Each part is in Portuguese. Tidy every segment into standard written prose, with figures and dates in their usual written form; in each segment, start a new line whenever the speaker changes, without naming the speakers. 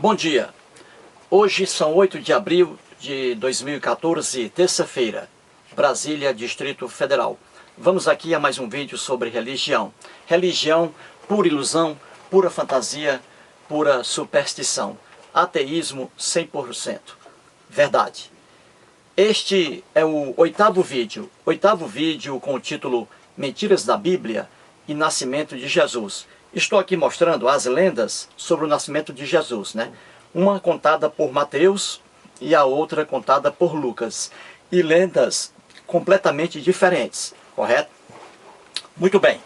Bom dia, hoje são 8 de abril de 2014, terça-feira, Brasília, Distrito Federal. Vamos aqui a mais um vídeo sobre religião. Religião, pura ilusão, pura fantasia, pura superstição. Ateísmo 100%. Verdade. Este é o oitavo vídeo com o título Mentiras da Bíblia e Nascimento de Jesus. Estou aqui mostrando as lendas sobre o nascimento de Jesus, né? Uma contada por Mateus e a outra contada por Lucas. E lendas completamente diferentes, correto? Muito bem.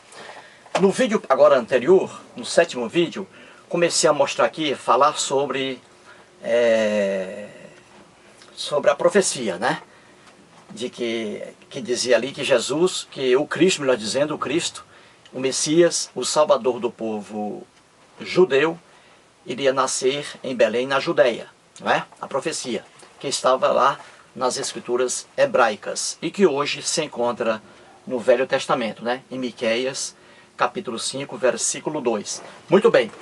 No vídeo agora anterior, no sétimo vídeo, comecei a mostrar aqui, falar sobre a profecia, né? De que dizia ali que Jesus, que o Cristo, melhor dizendo, o Cristo, o Messias, o Salvador do povo judeu, iria nascer em Belém, na Judeia, não é? A profecia que estava lá nas escrituras hebraicas e que hoje se encontra no Velho Testamento, né? Em Miqueias, capítulo 5, versículo 2. Muito bem.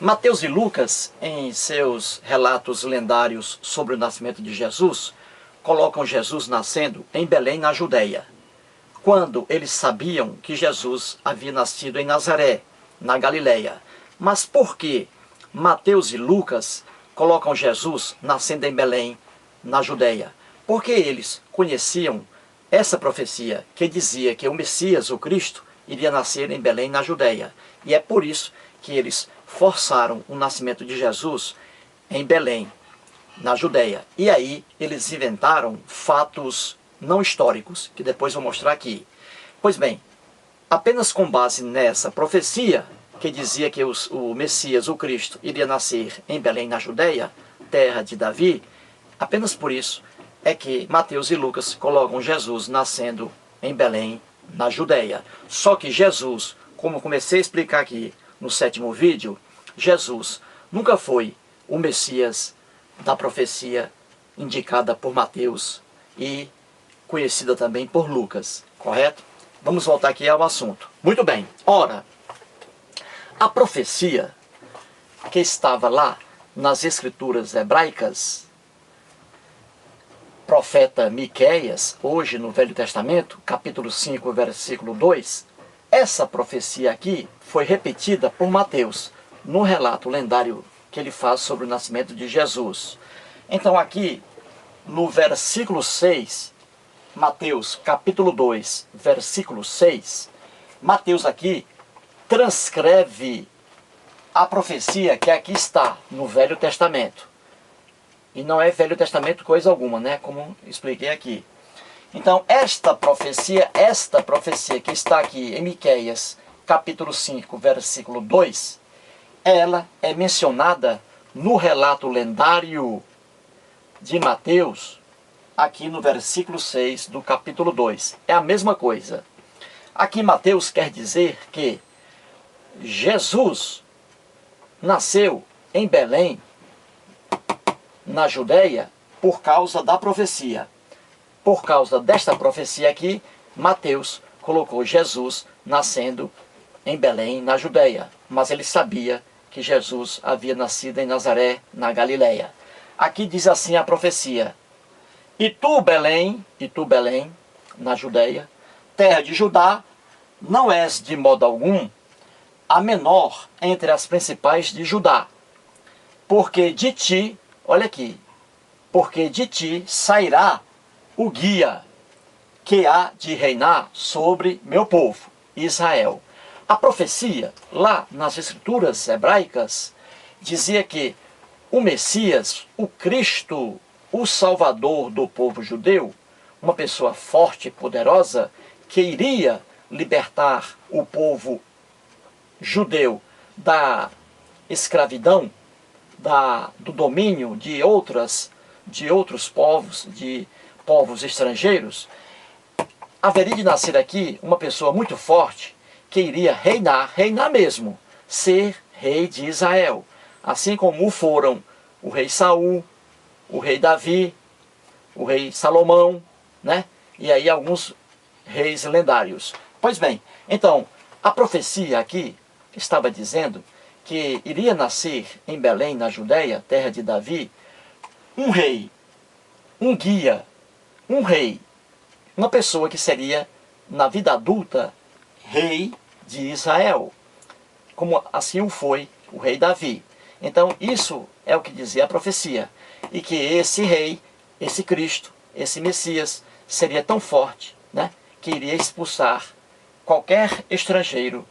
Mateus e Lucas, em seus relatos lendários sobre o nascimento de Jesus, colocam Jesus nascendo em Belém, na Judeia, quando eles sabiam que Jesus havia nascido em Nazaré, na Galileia. Mas por que Mateus e Lucas colocam Jesus nascendo em Belém, na Judeia? Porque eles conheciam essa profecia que dizia que o Messias, o Cristo, iria nascer em Belém, na Judeia. E é por isso que eles forçaram o nascimento de Jesus em Belém, na Judeia. E aí eles inventaram fatos não históricos, que depois vou mostrar aqui. Pois bem, apenas com base nessa profecia, que dizia que o Messias, o Cristo, iria nascer em Belém, na Judeia, terra de Davi, apenas por isso é que Mateus e Lucas colocam Jesus nascendo em Belém, na Judeia. Só que Jesus, como comecei a explicar aqui no sétimo vídeo, Jesus nunca foi o Messias da profecia indicada por Mateus e conhecida também por Lucas, correto? Vamos voltar aqui ao assunto. Muito bem. Ora, a profecia que estava lá nas escrituras hebraicas, profeta Miqueias, hoje no Velho Testamento, capítulo 5, versículo 2, essa profecia aqui foi repetida por Mateus, no relato lendário que ele faz sobre o nascimento de Jesus. Então aqui, no versículo 6, Mateus capítulo 2, versículo 6, Mateus aqui transcreve a profecia que aqui está no Velho Testamento. E não é Velho Testamento coisa alguma, né? Como expliquei aqui. Então, esta profecia que está aqui em Miqueias, capítulo 5, versículo 2, ela é mencionada no relato lendário de Mateus, aqui no versículo 6 do capítulo 2. É a mesma coisa. Aqui Mateus quer dizer que Jesus nasceu em Belém, na Judeia, por causa da profecia. Por causa desta profecia aqui, Mateus colocou Jesus nascendo em Belém, na Judeia. Mas ele sabia que Jesus havia nascido em Nazaré, na Galileia. Aqui diz assim a profecia: E tu, Belém, na Judeia, terra de Judá, não és de modo algum a menor entre as principais de Judá, porque de ti, olha aqui, porque de ti sairá o guia que há de reinar sobre meu povo, Israel. A profecia, lá nas escrituras hebraicas, dizia que o Messias, o Cristo, o Salvador do povo judeu, uma pessoa forte e poderosa, que iria libertar o povo judeu da escravidão, do domínio de outros povos, de povos estrangeiros. Haveria de nascer aqui uma pessoa muito forte, que iria reinar mesmo, ser rei de Israel, assim como foram o rei Saul, o rei Davi, o rei Salomão, né? E aí alguns reis lendários. Pois bem, então, a profecia aqui estava dizendo que iria nascer em Belém, na Judéia, terra de Davi, um rei, um guia, um rei, uma pessoa que seria, na vida adulta, rei de Israel, como assim o foi o rei Davi. Então isso é o que dizia a profecia, e que esse rei, esse Cristo, esse Messias, seria tão forte, né, que iria expulsar qualquer estrangeiro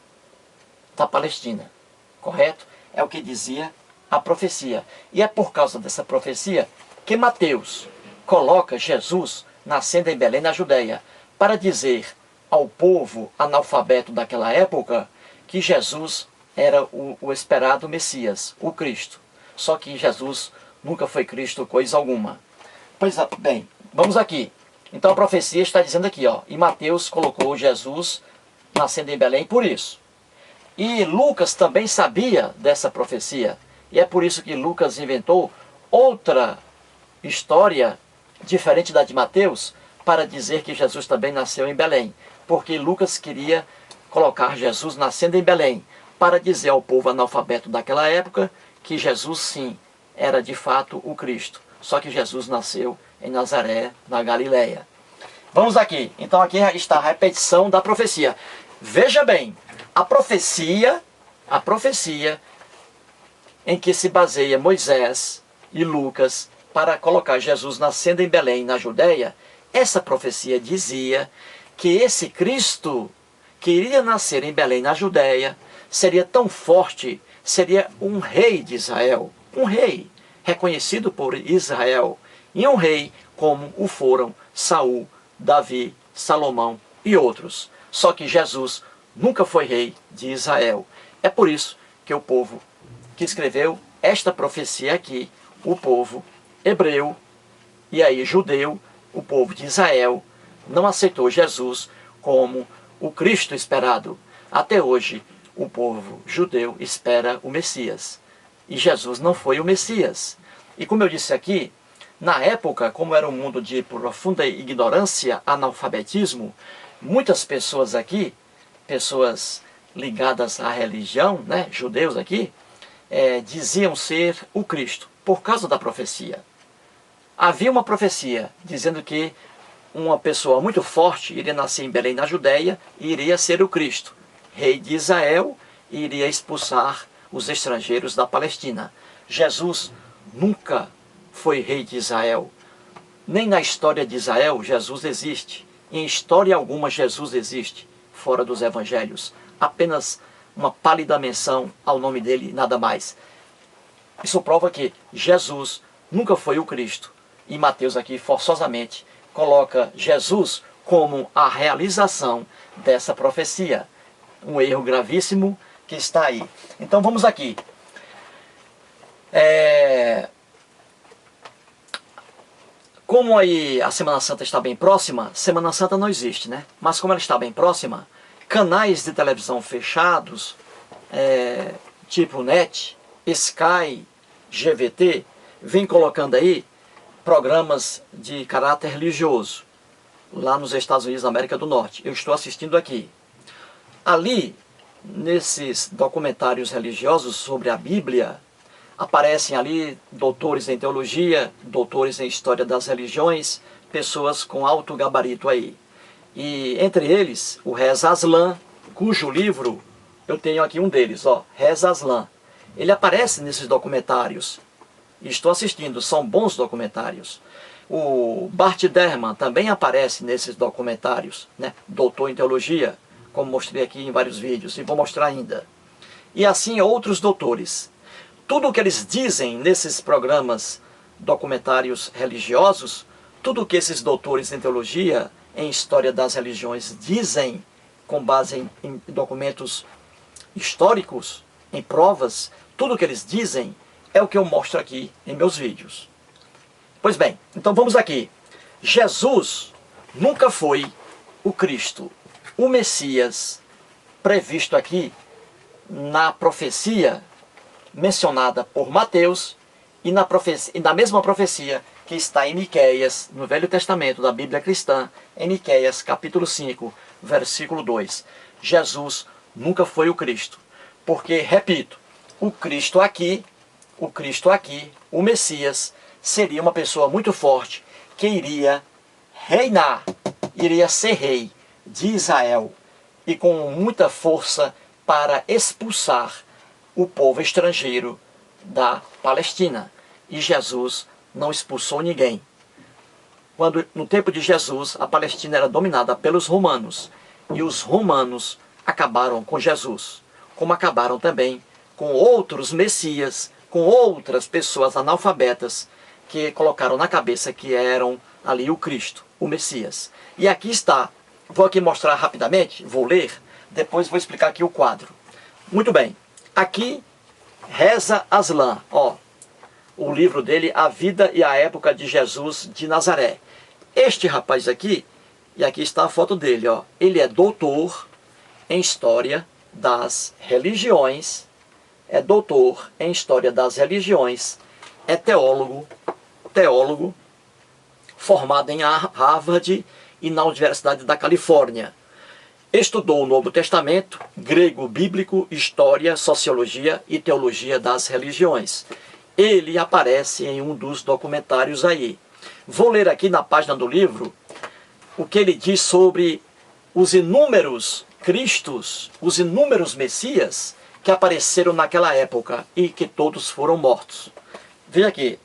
da Palestina. Correto? É o que dizia a profecia. E é por causa dessa profecia que Mateus coloca Jesus nascendo em Belém, na Judéia, para dizer ao povo analfabeto daquela época que Jesus era o esperado Messias, o Cristo. Só que Jesus nunca foi Cristo coisa alguma. Pois bem, vamos aqui. Então a profecia está dizendo aqui, ó, e Mateus colocou Jesus nascendo em Belém por isso. E Lucas também sabia dessa profecia. E é por isso que Lucas inventou outra história diferente da de Mateus, para dizer que Jesus também nasceu em Belém. Porque Lucas queria colocar Jesus nascendo em Belém, para dizer ao povo analfabeto daquela época que Jesus sim era de fato o Cristo. Só que Jesus nasceu em Nazaré, na Galileia. Vamos aqui. Então aqui está a repetição da profecia. Veja bem, a profecia em que se baseia Moisés e Lucas para colocar Jesus nascendo em Belém, na Judéia, essa profecia dizia que esse Cristo que iria nascer em Belém, na Judéia, seria tão forte, seria um rei de Israel, um rei reconhecido por Israel, e um rei como o foram Saul, Davi, Salomão e outros. Só que Jesus nunca foi rei de Israel. É por isso que o povo que escreveu esta profecia aqui, o povo hebreu, e aí judeu, o povo de Israel, não aceitou Jesus como o Cristo esperado. Até hoje, o povo judeu espera o Messias. E Jesus não foi o Messias. E como eu disse aqui, na época, como era um mundo de profunda ignorância, analfabetismo, muitas pessoas aqui, pessoas ligadas à religião, né, judeus aqui, diziam ser o Cristo, por causa da profecia. Havia uma profecia dizendo que uma pessoa muito forte iria nascer em Belém, na Judéia, e iria ser o Cristo, rei de Israel, e iria expulsar os estrangeiros da Palestina. Jesus nunca foi rei de Israel. Nem na história de Israel Jesus existe. Em história alguma Jesus existe, fora dos evangelhos. Apenas uma pálida menção ao nome dele e nada mais. Isso prova que Jesus nunca foi o Cristo. E Mateus aqui forçosamente coloca Jesus como a realização dessa profecia. Um erro gravíssimo que está aí. Então vamos aqui. Como aí a Semana Santa está bem próxima, Semana Santa não existe, né? Mas como ela está bem próxima, canais de televisão fechados, tipo NET, Sky, GVT, vem colocando aí programas de caráter religioso, lá nos Estados Unidos da América do Norte. Eu estou assistindo aqui. Ali, nesses documentários religiosos sobre a Bíblia, aparecem ali doutores em teologia, doutores em história das religiões, pessoas com alto gabarito aí. E entre eles, o Reza Aslan, cujo livro, eu tenho aqui um deles, ó, Reza Aslan. Ele aparece nesses documentários. Estou assistindo, são bons documentários. O Bart Ehrman também aparece nesses documentários, né? Doutor em teologia, como mostrei aqui em vários vídeos, e vou mostrar ainda. E assim outros doutores. Tudo o que eles dizem nesses programas documentários religiosos, tudo o que esses doutores em teologia, em história das religiões, dizem com base em documentos históricos, em provas, tudo o que eles dizem é o que eu mostro aqui em meus vídeos. Pois bem, então vamos aqui. Jesus nunca foi o Cristo, o Messias, previsto aqui na profecia mencionada por Mateus e na mesma profecia que está em Miqueias, no Velho Testamento da Bíblia cristã, em Miqueias capítulo 5, versículo 2. Jesus nunca foi o Cristo, porque, repito, o Cristo aqui, o Messias, seria uma pessoa muito forte que iria reinar, iria ser rei de Israel e com muita força para expulsar o povo estrangeiro da Palestina. E Jesus não expulsou ninguém. Quando, no tempo de Jesus, a Palestina era dominada pelos romanos, e os romanos acabaram com Jesus, como acabaram também com outros messias, com outras pessoas analfabetas que colocaram na cabeça que eram ali o Cristo, o Messias. E aqui está, vou aqui mostrar rapidamente, vou ler, depois vou explicar aqui o quadro. Muito bem, aqui Reza Aslan, ó, o livro dele, A Vida e a Época de Jesus de Nazaré. Este rapaz aqui, e aqui está a foto dele, ó, ele é doutor em História das Religiões, é teólogo, formado em Harvard e na Universidade da Califórnia. Estudou o Novo Testamento, grego bíblico, história, sociologia e teologia das religiões. Ele aparece em um dos documentários aí. Vou ler aqui na página do livro o que ele diz sobre os inúmeros Cristos, os inúmeros Messias que apareceram naquela época e que todos foram mortos. Veja aqui.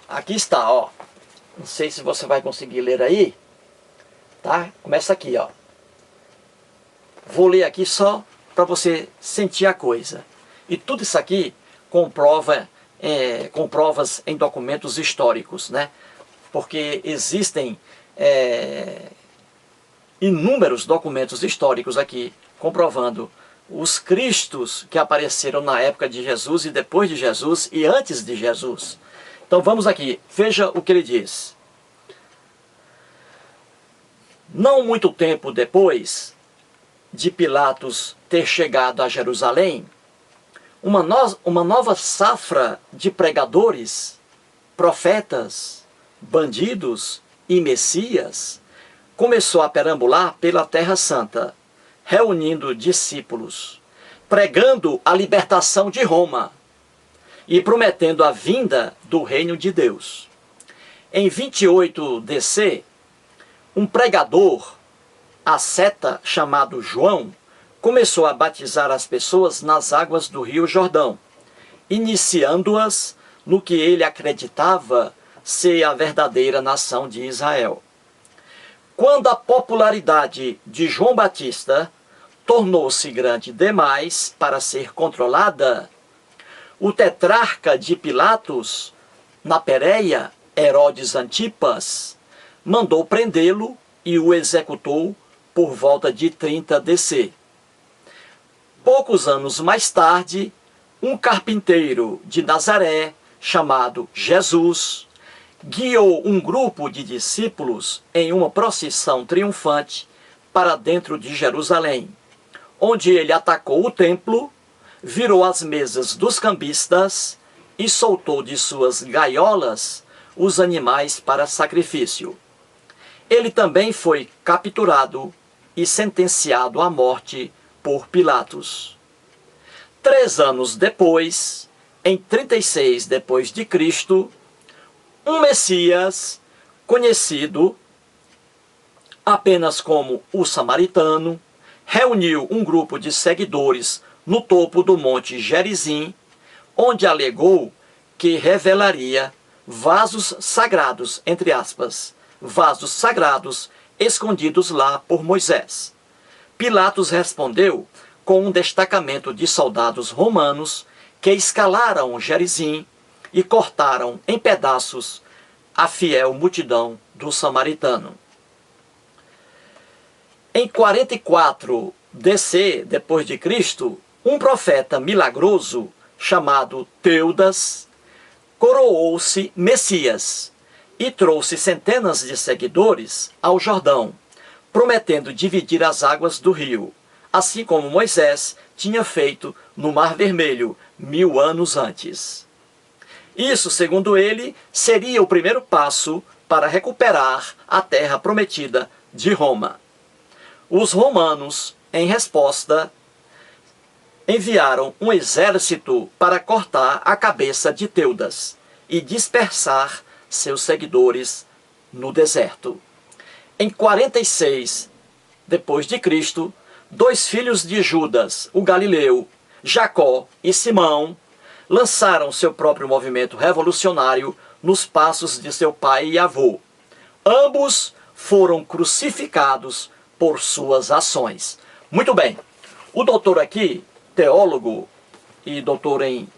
Aqui está, ó. Não sei se você vai conseguir ler aí. Tá? Começa aqui, ó. Vou ler aqui só para você sentir a coisa. E tudo isso aqui com provas em documentos históricos, né? Porque existem inúmeros documentos históricos aqui comprovando os Cristos que apareceram na época de Jesus e depois de Jesus e antes de Jesus. Então vamos aqui, veja o que ele diz. Não muito tempo depois de Pilatos ter chegado a Jerusalém, uma nova safra de pregadores, profetas, bandidos e messias começou a perambular pela Terra Santa, reunindo discípulos, pregando a libertação de Roma e prometendo a vinda do reino de Deus. Em 28 DC, um pregador, asceta chamado João, começou a batizar as pessoas nas águas do Rio Jordão, iniciando-as no que ele acreditava ser a verdadeira nação de Israel. Quando a popularidade de João Batista tornou-se grande demais para ser controlada, o tetrarca de Pilatos, na Pérea, Herodes Antipas, mandou prendê-lo e o executou por volta de 30 DC. Poucos anos mais tarde, um carpinteiro de Nazaré, chamado Jesus, guiou um grupo de discípulos em uma procissão triunfante para dentro de Jerusalém, onde ele atacou o templo, virou as mesas dos cambistas e soltou de suas gaiolas os animais para sacrifício. Ele também foi capturado e sentenciado à morte por Pilatos. 3 anos depois, em 36 depois de Cristo, um Messias, conhecido apenas como o Samaritano, reuniu um grupo de seguidores no topo do Monte Gerizim, onde alegou que revelaria vasos sagrados, entre aspas, vasos sagrados escondidos lá por Moisés. Pilatos respondeu com um destacamento de soldados romanos que escalaram Gerizim e cortaram em pedaços a fiel multidão do samaritano. Em 44 DC, depois de Cristo, um profeta milagroso chamado Teudas coroou-se Messias e trouxe centenas de seguidores ao Jordão, prometendo dividir as águas do rio, assim como Moisés tinha feito no Mar Vermelho 1000 anos antes. Isso, segundo ele, seria o primeiro passo para recuperar a terra prometida de Roma. Os romanos, em resposta, enviaram um exército para cortar a cabeça de Teudas e dispersar seus seguidores no deserto. Em 46 depois de Cristo, dois filhos de Judas, o Galileu, Jacó e Simão, lançaram seu próprio movimento revolucionário nos passos de seu pai e avô. Ambos foram crucificados por suas ações. Muito bem, o doutor aqui, teólogo e doutor em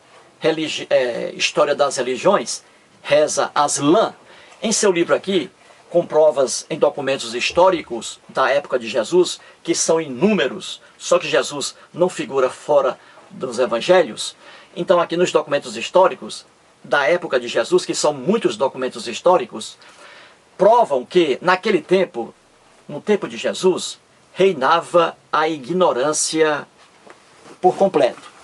História das Religiões, Reza Aslan, em seu livro aqui, com provas em documentos históricos da época de Jesus, que são inúmeros, só que Jesus não figura fora dos evangelhos. Então aqui nos documentos históricos da época de Jesus, que são muitos documentos históricos, provam que naquele tempo, no tempo de Jesus, reinava a ignorância por completo.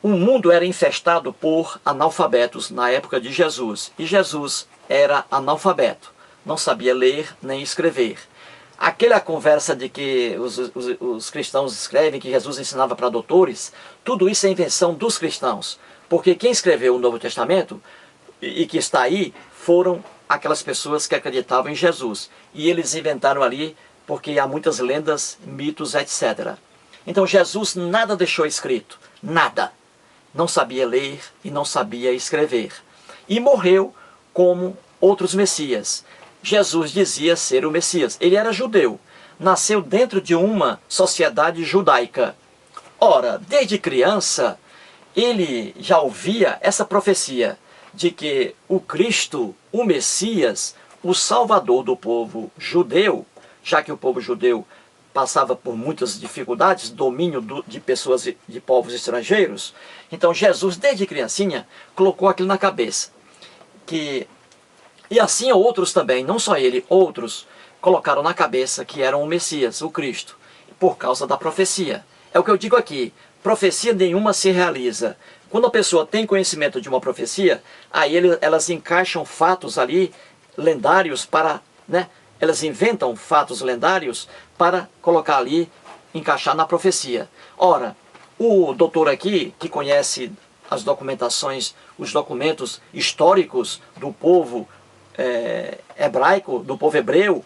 O mundo era infestado por analfabetos na época de Jesus, e Jesus era analfabeto, não sabia ler nem escrever. Aquela conversa de que os cristãos escrevem que Jesus ensinava para doutores, tudo isso é invenção dos cristãos, porque quem escreveu o Novo Testamento e que está aí foram aquelas pessoas que acreditavam em Jesus, e eles inventaram ali porque há muitas lendas, mitos, etc. Então Jesus nada deixou escrito, nada. Não sabia ler e não sabia escrever. E morreu como outros Messias. Jesus dizia ser o Messias. Ele era judeu. Nasceu dentro de uma sociedade judaica. Ora, desde criança, ele já ouvia essa profecia de que o Cristo, o Messias, o Salvador do povo judeu, já que o povo judeu passava por muitas dificuldades, domínio de pessoas de povos estrangeiros. Então Jesus, desde criancinha, colocou aquilo na cabeça. E assim outros também, não só ele, outros colocaram na cabeça que eram o Messias, o Cristo, por causa da profecia. É o que eu digo aqui, profecia nenhuma se realiza. Quando a pessoa tem conhecimento de uma profecia, aí elas encaixam fatos ali, lendários, para, elas inventam fatos lendários para colocar ali, encaixar na profecia. Ora, o doutor aqui, que conhece as documentações, os documentos históricos do povo hebraico, do povo hebreu,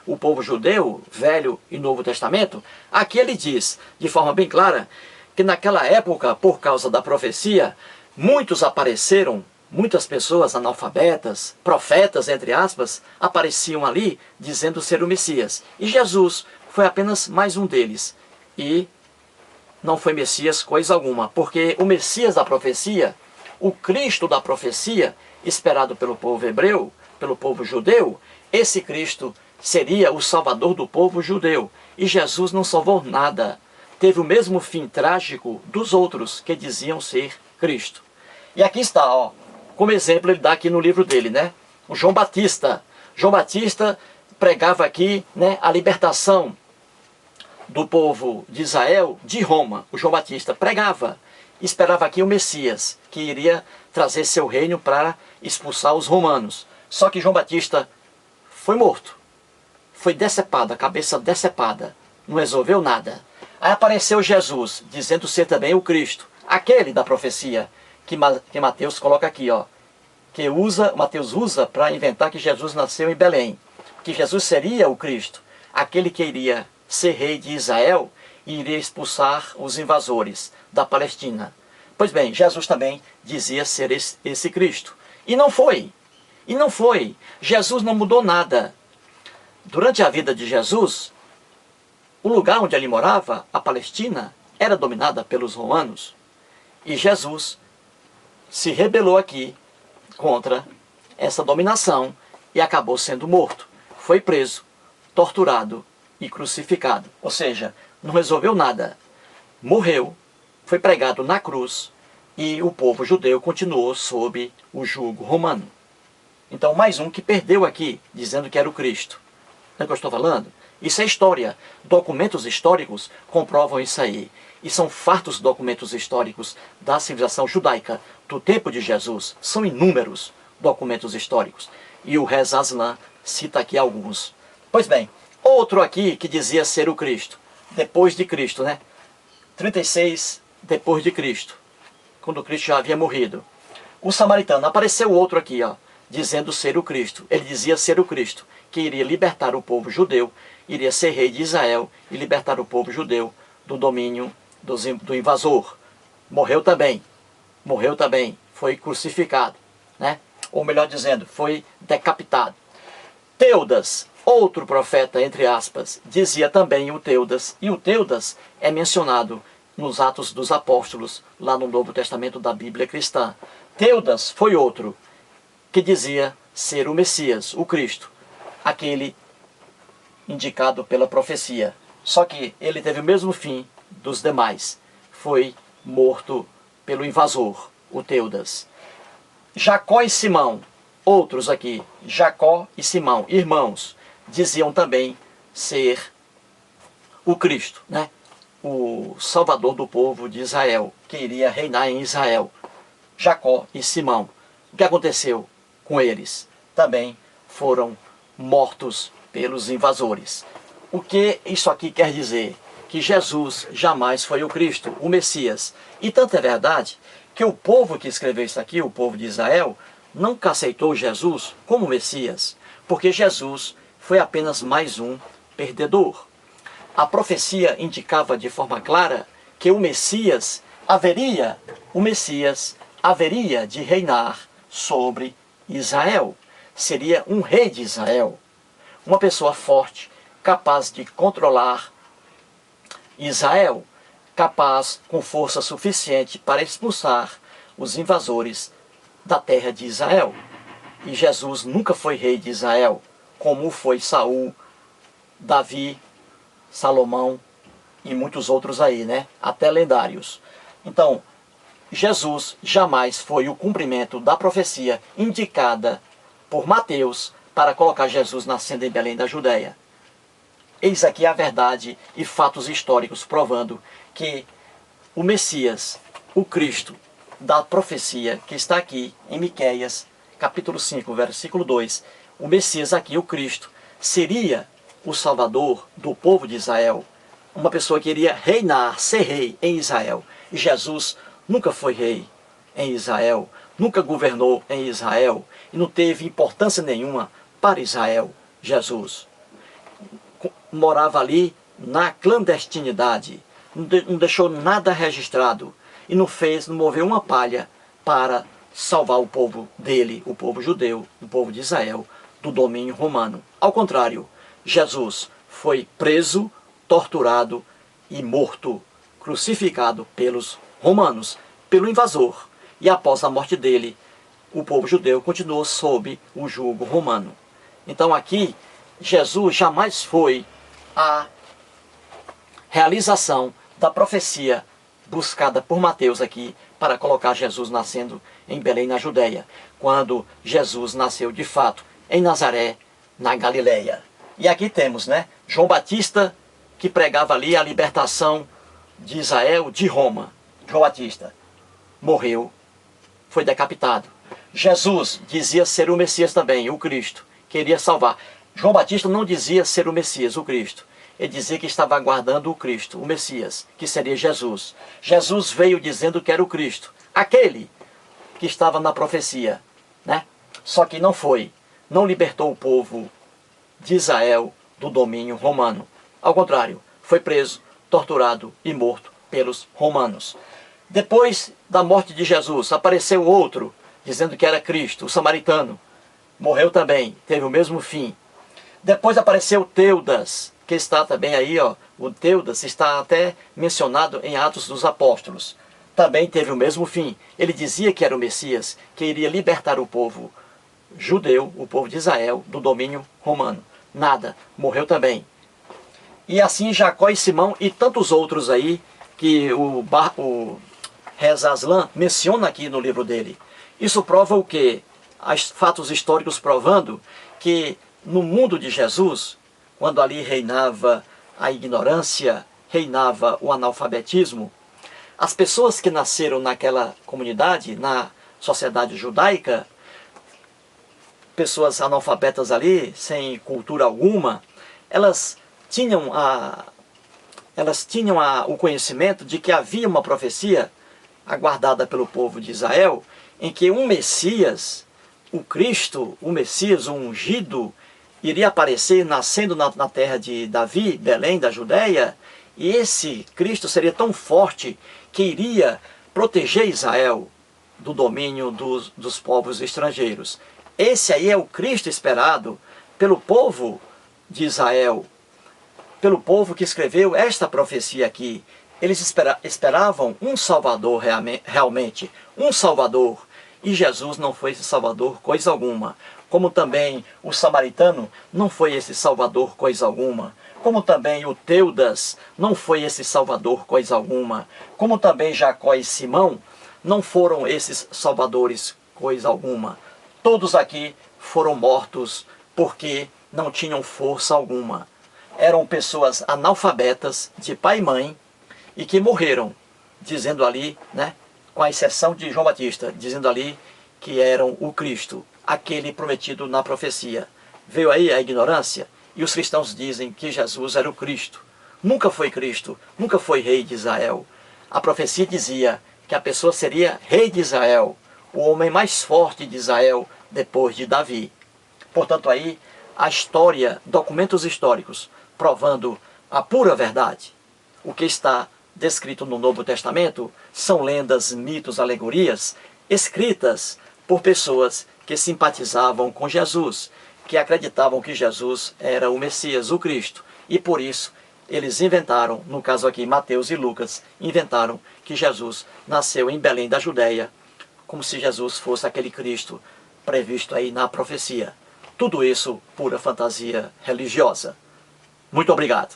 o povo judeu, Velho e Novo Testamento, aqui ele diz, de forma bem clara, que naquela época, por causa da profecia, muitos apareceram, muitas pessoas analfabetas, profetas, entre aspas, apareciam ali dizendo ser o Messias. E Jesus foi apenas mais um deles. E não foi Messias coisa alguma, porque o Messias da profecia, o Cristo da profecia, esperado pelo povo hebreu, pelo povo judeu, esse Cristo seria o Salvador do povo judeu. E Jesus não salvou nada. Teve o mesmo fim trágico dos outros que diziam ser Cristo. E aqui está, ó, como exemplo, ele dá aqui no livro dele, o João Batista. João Batista pregava aqui, a libertação do povo de Israel de Roma. O João Batista pregava, esperava aqui o Messias, que iria trazer seu reino para expulsar os romanos. Só que João Batista foi morto, foi decepado, a cabeça decepada, não resolveu nada. Aí apareceu Jesus, dizendo ser também o Cristo, aquele da profecia, que Mateus coloca aqui, ó, que Mateus usa para inventar que Jesus nasceu em Belém, que Jesus seria o Cristo, aquele que iria ser rei de Israel e iria expulsar os invasores da Palestina. Pois bem, Jesus também dizia ser esse Cristo. E não foi. E não foi. Jesus não mudou nada. Durante a vida de Jesus, o lugar onde ele morava, a Palestina, era dominada pelos romanos. E Jesus se rebelou aqui contra essa dominação e acabou sendo morto. Foi preso, torturado e crucificado. Ou seja, não resolveu nada. Morreu, foi pregado na cruz e o povo judeu continuou sob o jugo romano. Então, mais um que perdeu aqui, dizendo que era o Cristo. Não é o que eu estou falando? Isso é história. Documentos históricos comprovam isso aí. E são fartos documentos históricos da civilização judaica do tempo de Jesus. São inúmeros documentos históricos. E o Reza Aslan cita aqui alguns. Pois bem, outro aqui que dizia ser o Cristo. depois de Cristo, né? 36 depois de Cristo, quando Cristo já havia morrido. O samaritano, apareceu outro aqui, ó, dizendo ser o Cristo. Ele dizia ser o Cristo, que iria libertar o povo judeu, iria ser rei de Israel e libertar o povo judeu do domínio do invasor. Morreu também, foi crucificado, né? Ou melhor dizendo, foi decapitado. Teudas, outro profeta, entre aspas, dizia também o Teudas, e o Teudas é mencionado nos Atos dos Apóstolos, lá no Novo Testamento da Bíblia cristã. Teudas foi outro que dizia ser o Messias, o Cristo, aquele indicado pela profecia. Só que ele teve o mesmo fim dos demais, foi morto pelo invasor, o Teudas. Jacó e Simão, outros aqui, Jacó e Simão, irmãos, diziam também ser o Cristo, né? O Salvador do povo de Israel, que iria reinar em Israel. Jacó e Simão. O que aconteceu com eles? Também foram mortos pelos invasores. O que isso aqui quer dizer? Que Jesus jamais foi o Cristo, o Messias. E tanto é verdade que o povo que escreveu isso aqui, o povo de Israel, nunca aceitou Jesus como Messias, porque Jesus foi apenas mais um perdedor. A profecia indicava de forma clara que o Messias haveria de reinar sobre Israel. Seria um rei de Israel, uma pessoa forte, capaz de controlar Israel, capaz com força suficiente para expulsar os invasores da terra de Israel. E Jesus nunca foi rei de Israel, como foi Saul, Davi, Salomão e muitos outros aí, né? Até lendários. Então, Jesus jamais foi o cumprimento da profecia indicada por Mateus para colocar Jesus nascendo em Belém da Judéia. Eis aqui a verdade e fatos históricos provando que o Messias, o Cristo da profecia que está aqui em Miqueias, capítulo 5, versículo 2, o Messias aqui, o Cristo, seria o Salvador do povo de Israel, uma pessoa que iria reinar, ser rei em Israel. E Jesus nunca foi rei em Israel, nunca governou em Israel e não teve importância nenhuma para Israel. Jesus morava ali na clandestinidade, não deixou nada registrado e não moveu uma palha para salvar o povo dele, o povo judeu, o povo de Israel, do domínio romano. Ao contrário, Jesus foi preso, torturado e morto, crucificado pelos romanos, pelo invasor. E após a morte dele, o povo judeu continuou sob o jugo romano. Então aqui, Jesus jamais foi a realização da profecia buscada por Mateus aqui para colocar Jesus nascendo em Belém, na Judéia, quando Jesus nasceu de fato em Nazaré, na Galileia. E aqui temos, né, João Batista, que pregava ali a libertação de Israel de Roma. João Batista morreu, foi decapitado. Jesus dizia ser o Messias também, o Cristo, queria salvar. João Batista não dizia ser o Messias, o Cristo. Ele dizia que estava aguardando o Cristo, o Messias, que seria Jesus. Jesus veio dizendo que era o Cristo, aquele que estava na profecia, né? Só que não foi, não libertou o povo de Israel do domínio romano. Ao contrário, foi preso, torturado e morto pelos romanos. Depois da morte de Jesus, apareceu outro, dizendo que era Cristo, o samaritano. Morreu também, teve o mesmo fim. Depois apareceu Teudas, que está também aí, ó, o Teudas está até mencionado em Atos dos Apóstolos. Também teve o mesmo fim. Ele dizia que era o Messias, que iria libertar o povo judeu, o povo de Israel, do domínio romano. Nada, morreu também. E assim Jacó e Simão e tantos outros aí, que o Reza Aslan menciona aqui no livro dele. Isso prova o quê? Fatos históricos provando que no mundo de Jesus, quando ali reinava a ignorância, reinava o analfabetismo, as pessoas que nasceram naquela comunidade, na sociedade judaica, pessoas analfabetas ali, sem cultura alguma, elas tinham elas tinham o conhecimento de que havia uma profecia aguardada pelo povo de Israel, em que um Messias, o Cristo, o Messias, o ungido, iria aparecer nascendo na terra de Davi, Belém, da Judéia, e esse Cristo seria tão forte que iria proteger Israel do domínio dos povos estrangeiros. Esse aí é o Cristo esperado pelo povo de Israel, pelo povo que escreveu esta profecia aqui. Eles esperavam um Salvador realmente, um Salvador. E Jesus não foi esse Salvador coisa alguma. Como também o samaritano não foi esse Salvador coisa alguma. Como também o Teudas não foi esse Salvador coisa alguma. Como também Jacó e Simão não foram esses salvadores coisa alguma. Todos aqui foram mortos porque não tinham força alguma. Eram pessoas analfabetas, de pai e mãe, e que morreram, dizendo ali, né, com a exceção de João Batista, dizendo ali que eram o Cristo, aquele prometido na profecia. Veio aí a ignorância, e os cristãos dizem que Jesus era o Cristo. Nunca foi Cristo, nunca foi rei de Israel. A profecia dizia que a pessoa seria rei de Israel, o homem mais forte de Israel depois de Davi. Portanto, aí a história, documentos históricos, provando a pura verdade. O que está descrito no Novo Testamento são lendas, mitos, alegorias, escritas por pessoas que simpatizavam com Jesus, que acreditavam que Jesus era o Messias, o Cristo. E por isso eles inventaram, no caso aqui Mateus e Lucas, inventaram que Jesus nasceu em Belém da Judéia, como se Jesus fosse aquele Cristo previsto aí na profecia. Tudo isso pura fantasia religiosa. Muito obrigado.